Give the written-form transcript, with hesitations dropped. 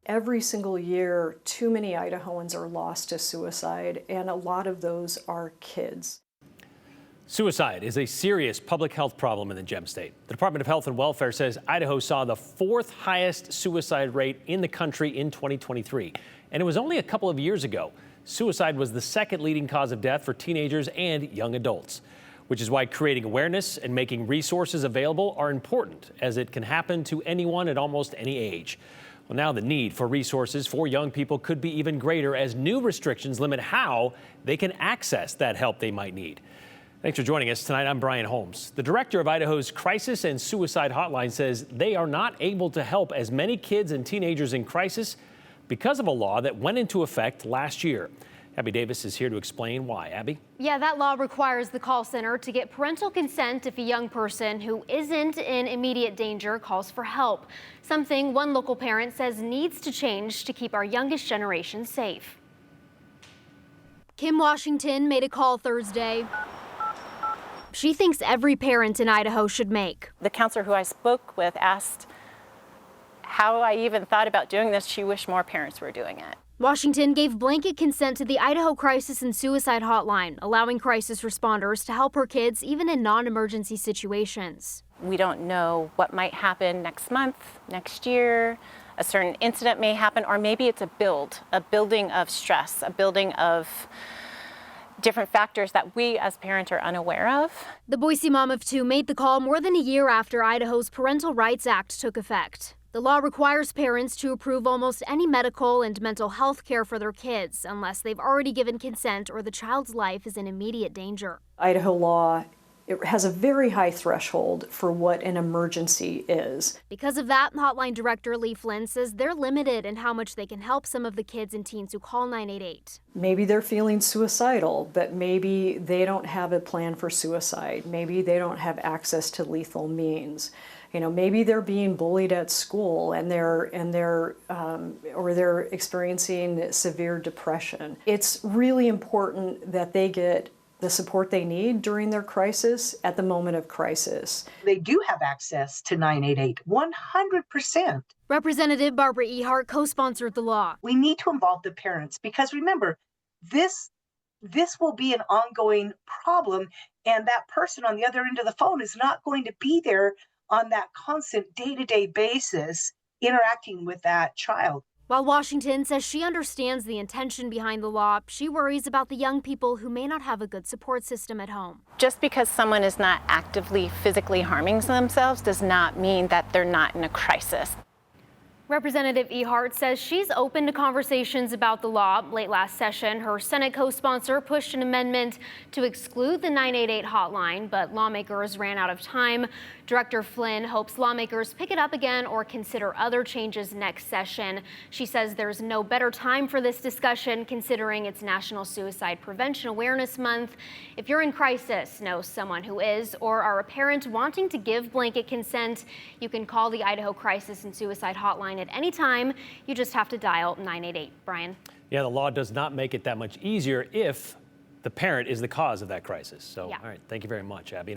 Every single year, too many Idahoans are lost to suicide, and a lot of those are kids. Suicide is a serious public health problem in the Gem State. The Department of Health and Welfare says Idaho saw the 4th highest suicide rate in the country in 2023. And it was only a couple of years ago. Suicide was the 2nd leading cause of death for teenagers and young adults, which is why creating awareness and making resources available are important, as it can happen to anyone at almost any age. Well, now the need for resources for young people could be even greater as new restrictions limit how they can access that help they might need. Thanks for joining us tonight. I'm Brian Holmes. The director of Idaho's Crisis and Suicide Hotline says they are not able to help as many kids and teenagers in crisis because of a law that went into effect last year. Abby Davis is here to explain why. Abby? Yeah, that law requires the call center to get parental consent if a young person who isn't in immediate danger calls for help. Something one local parent says needs to change to keep our youngest generation safe. Kim Washington made a call Thursday she thinks every parent in Idaho should make. The counselor who I spoke with asked how I even thought about doing this. She wished more parents were doing it. Washington gave blanket consent to the Idaho Crisis and Suicide Hotline, allowing crisis responders to help her kids even in non-emergency situations. We don't know what might happen next month, next year. A certain incident may happen, or maybe it's a building of stress, a building of different factors that we as parents are unaware of. The Boise mom of 2 made the call more than a year after Idaho's Parental Rights Act took effect. The law requires parents to approve almost any medical and mental health care for their kids unless they've already given consent or the child's life is in immediate danger. Idaho law, it has a very high threshold for what an emergency is. Because of that, Hotline Director Lee Flynn says they're limited in how much they can help some of the kids and teens who call 988. Maybe they're feeling suicidal, but maybe they don't have a plan for suicide. Maybe they don't have access to lethal means. You know, maybe they're being bullied at school and they're experiencing severe depression. It's really important that they get the support they need during their crisis at the moment of crisis. They do have access to 988, 100%. Representative Barbara Ehart co-sponsored the law. We need to involve the parents because remember, this will be an ongoing problem, and that person on the other end of the phone is not going to be there on that constant day-to-day basis interacting with that child. While Washington says she understands the intention behind the law, she worries about the young people who may not have a good support system at home. Just because someone is not actively physically harming themselves does not mean that they're not in a crisis. Representative Ehart says she's open to conversations about the law. Late last session, her Senate co-sponsor pushed an amendment to exclude the 988 hotline, but lawmakers ran out of time. Director Flynn hopes lawmakers pick it up again or consider other changes next session. She says there's no better time for this discussion considering it's National Suicide Prevention Awareness Month. If you're in crisis, know someone who is, or are a parent wanting to give blanket consent, you can call the Idaho Crisis and Suicide Hotline at any time. You just have to dial 988. Brian? Yeah, the law does not make it that much easier if the parent is the cause of that crisis. So, yeah. All right, thank you very much, Abby.